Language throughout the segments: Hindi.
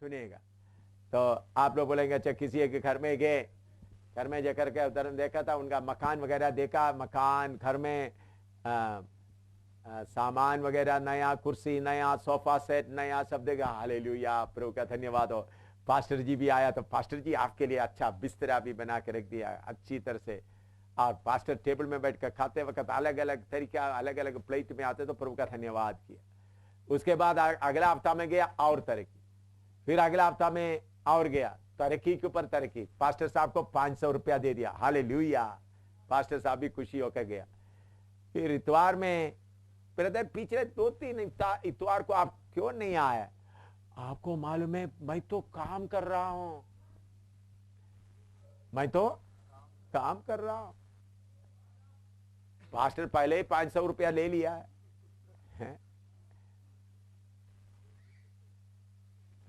सुनिएगा। तो आप लोग बोलेंगे अच्छा किसी एक घर में गए, घर में जाकर के उधर देखा था, उनका मकान वगैरह देखा, मकान घर में सामान वगैरह नया, कुर्सी नया, सोफा सेट नया, सब देखा। हालेलुया, प्रभु का धन्यवाद हो। पास्टर जी भी आया तो पास्टर जी आपके लिए अच्छा बिस्तरा भी बना के रख दिया अच्छी तरह से। और पास्टर टेबल में बैठकर खाते वक्त अलग अलग तरीका, अलग अलग प्लेट में आते तो प्रभु का धन्यवाद किया। उसके बाद अगला हफ्ता में गया और तरक्की, फिर अगला हफ्ता में और गया, तरक्की के ऊपर तरक्की। पास्टर साहब को 500 रुपया दे दिया। हालेलुया, पास्टर साहब भी खुशी होकर गया। फिर इतवार में ब्रदर पिछले 2-3 इतवार को आप क्यों नहीं आए? आपको मालूम है मैं तो काम कर रहा हूं, मैं तो काम कर रहा हूं। पास्टर पहले ही 500 रुपया ले लिया है।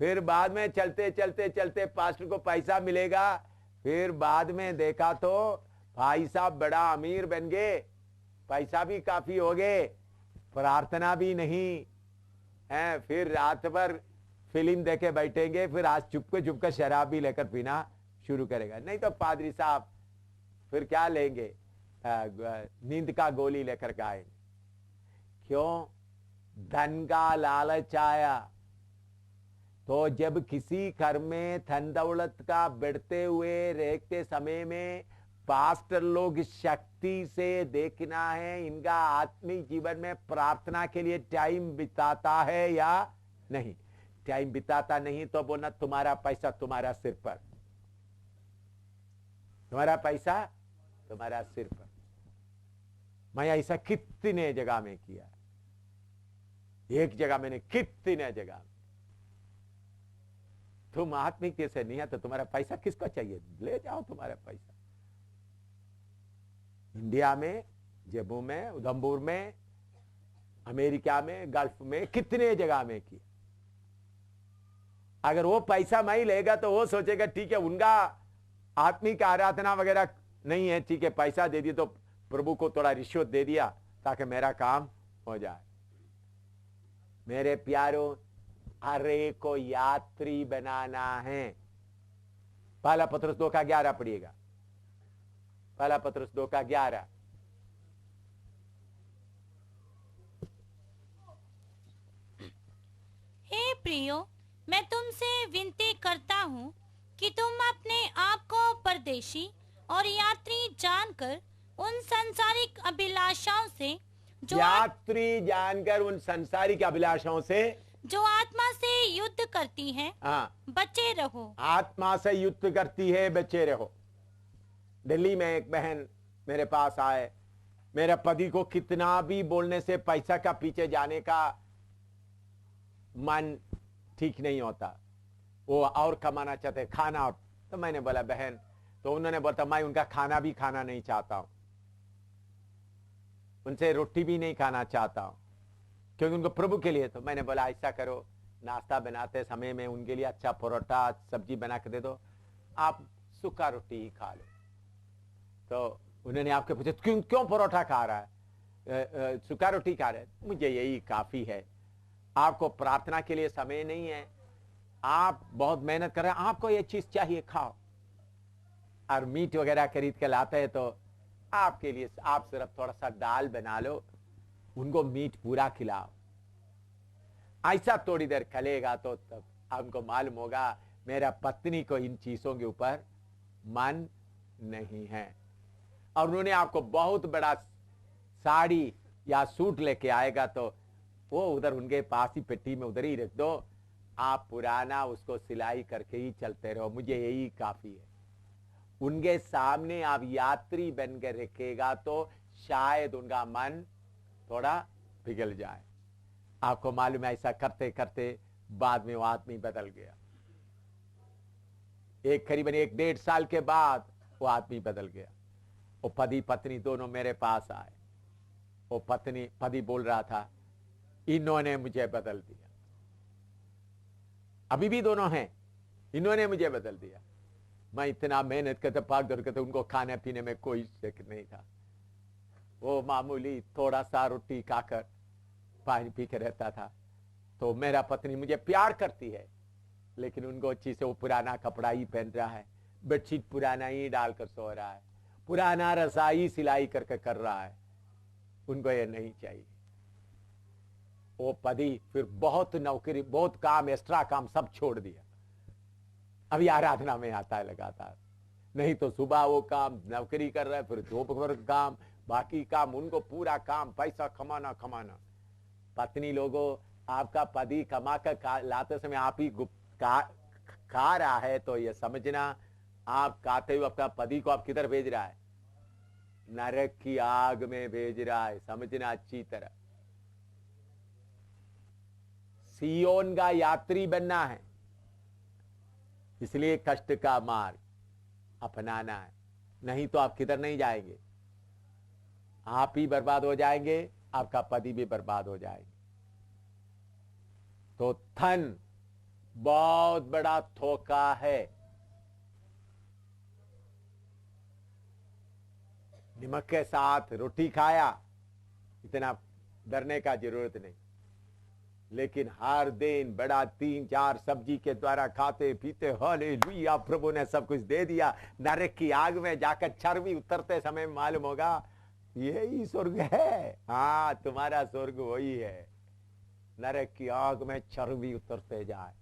फिर बाद में चलते चलते चलते पास्टर को पैसा मिलेगा। फिर बाद में देखा तो भाई साहब बड़ा अमीर बन गए, पैसा भी काफी हो गए, प्रार्थना भी नहीं है। फिर रात भर फिल्म देखे बैठेंगे, फिर आज चुपके शराब भी लेकर पीना शुरू करेगा। नहीं तो पादरी साहब फिर क्या लेंगे? नींद का गोली लेकर के आएंगे। क्यों? धन का लालच आया। तो जब किसी घर में धन दौलत का बढ़ते हुए रहते समय में पास्टर लोग शक्ति से देखना है इनका आत्मिक जीवन में प्रार्थना के लिए टाइम बिताता है या नहीं। टाइम बिताता नहीं तो बोलना तुम्हारा पैसा तुम्हारा सिर पर, तुम्हारा पैसा तुम्हारा सिर पर। मैं ऐसा कितने जगह में किया, एक जगह मैंने कितने जगह। तुम आत्मिक जैसे नहीं है तो तुम्हारा पैसा किसको चाहिए? ले जाओ तुम्हारा पैसा। इंडिया में, जम्मू में, उधमपुर में, अमेरिका में, गल्फ में, कितने जगह में किया। अगर वो पैसा मैं लेगा तो वो सोचेगा ठीक है उनका आत्मिक आराधना वगैरह नहीं है, ठीक है पैसा दे दिया तो प्रभु को थोड़ा रिश्वत दे दिया ताकि मेरा काम हो जाए। मेरे प्यारों, हर एक को यात्री बनाना है। पहला पत्रस 2:11 पढ़िएगा। पहला पत्रस 2:11। हे प्रियो, मैं तुमसे विनती करता हूँ कि तुम अपने आप को परदेशी और यात्री जानकर उन सांसारिक अभिलाषाओं से उन सांसारिक अभिलाषाओं से जो आत्मा से युद्ध करती है बचे रहो। आत्मा से युद्ध करती है, बचे रहो। दिल्ली में एक बहन मेरे पास आए, मेरे पति को कितना भी बोलने से पैसा का पीछे जाने का मन ठीक नहीं होता, वो और कमाना चाहते, खाना और। तो मैंने बोला बहन, तो उन्होंने बोला मैं उनका खाना भी खाना नहीं चाहता हूं, उनसे रोटी भी नहीं खाना चाहता हूं क्योंकि उनको प्रभु के लिए। तो मैंने बोला ऐसा करो, नाश्ता बनाते समय में उनके लिए अच्छा परोठा सब्जी बना के दे दो, आप सूखा रोटी ही खा लो। तो उन्होंने आपके पूछा क्यों परोठा खा रहा है, सूखा रोटी खा रहे? मुझे यही काफी है, आपको प्रार्थना के लिए समय नहीं है, आप बहुत मेहनत कर रहे हैं, आपको ये चीज चाहिए खाओ। और मीट वगैरह खरीद के लाते हैं तो आपके लिए आप सिर्फ थोड़ा सा दाल बना लो, उनको मीट पूरा खिलाओ। ऐसा थोड़ी देर खलेगा तो तब हमको मालूम होगा मेरा पत्नी को इन चीजों के ऊपर मन नहीं है। और उन्होंने आपको बहुत बड़ा साड़ी या सूट लेके आएगा तो वो उधर उनके पास ही पेटी में उधर ही रख दो, आप पुराना उसको सिलाई करके ही चलते रहो, मुझे यही काफी है। उनके सामने आप यात्री बनकर रखेगा तो शायद उनका मन थोड़ा पिघल जाए। आपको मालूम है ऐसा करते करते बाद में वो आदमी बदल गया। करीबन 1-1.5 साल के बाद वो आदमी बदल गया। वो पति पत्नी दोनों मेरे पास आए। वो पति बोल रहा था इन्होंने मुझे बदल दिया, अभी भी दोनों हैं, इन्होंने मुझे बदल दिया। मैं इतना मेहनत करता, भाग दौड़ करता, उनको खाने पीने में कोई शक नहीं था। वो मामूली थोड़ा सा रोटी खाकर पानी पी के रहता था। तो मेरा पत्नी मुझे प्यार करती है लेकिन उनको अच्छी से वो पुराना कपड़ा ही पहन रहा है, बेडशीट पुराना ही डालकर सो रहा है, पुराना रसाई सिलाई करके कर रहा है। उनको ये नहीं चाहिए। वो पति फिर बहुत नौकरी, बहुत काम, एक्स्ट्रा काम सब छोड़ दिया, अभी आराधना में आता है लगातार। नहीं तो सुबह वो काम नौकरी कर रहा है, फिर दोपहर काम, बाकी काम, उनको पूरा काम, पैसा कमाना कमाना। पत्नी लोगों, आपका पति कमा कर लाते समय आप ही खा रहा है तो ये समझना, आप खाते हुए अपना पति को आप किधर भेज रहा है? नरक की आग में भेज रहा है, समझना अच्छी तरह। सियोन का यात्री बनना है, इसलिए कष्ट का मार्ग अपनाना है, नहीं तो आप किधर नहीं जाएंगे। आप ही बर्बाद हो जाएंगे, आपका पति भी बर्बाद हो जाएंगे। तो धन बहुत बड़ा धोखा है। नमक के साथ रोटी खाया, इतना डरने का जरूरत नहीं, लेकिन हर दिन बड़ा 3-4 सब्जी के द्वारा खाते पीते, हालेलुया, प्रभु ने सब कुछ दे दिया। नरक की आग में जाकर चर्बी उतरते समय मालूम होगा यही स्वर्ग है। हाँ, तुम्हारा स्वर्ग वही है, नरक की आग में चर्बी उतरते जाए।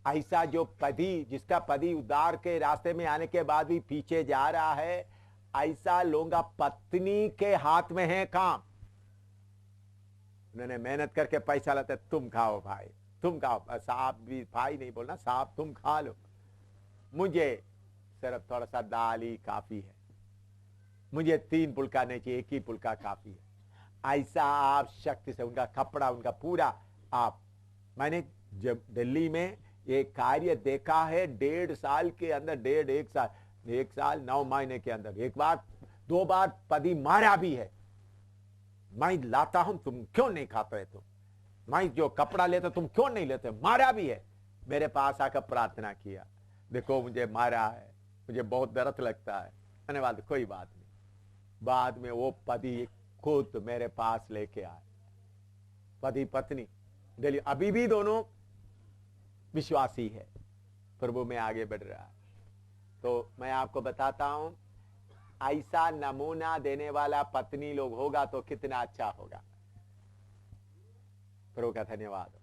ऐसा जो पति, जिसका पति उद्धार के रास्ते में आने के बाद भी पीछे जा रहा है, ऐसा लोगों का पत्नी के हाथ में है काम। उन्होंने मेहनत करके पैसा लाते, तुम खाओ भाई, तुम खाओ, साहब भी भाई नहीं बोलना, साहब तुम खा लो, मुझे सिर्फ थोड़ा सा दाल ही काफी है, मुझे 3 पुल्का नहीं चाहिए, 1 ही पुल्का काफी है। ऐसा आप शक्ति से उनका कपड़ा, उनका पूरा आप, मैंने जब दिल्ली में ये कार्य देखा है, 1.5 साल के अंदर, 1 साल 9 महीने के अंदर 1 बार 2 बार पति मारा भी है। मैं लाता हूं, तुम क्यों नहीं खाते? तुम, मैं जो कपड़ा लेते तुम क्यों नहीं लेते? मारा भी है। मेरे पास आकर प्रार्थना किया, देखो मुझे मारा है, मुझे बहुत दर्द लगता है। मैंने बात, कोई बात नहीं। बाद में वो पति खुद मेरे पास लेके आए, पति पत्नी दिल्ली, अभी भी दोनों विश्वासी है, प्रभु में आगे बढ़ रहा है। तो मैं आपको बताता हूं, ऐसा नमूना देने वाला पत्नी लोग होगा तो कितना अच्छा होगा। प्रभु का धन्यवाद।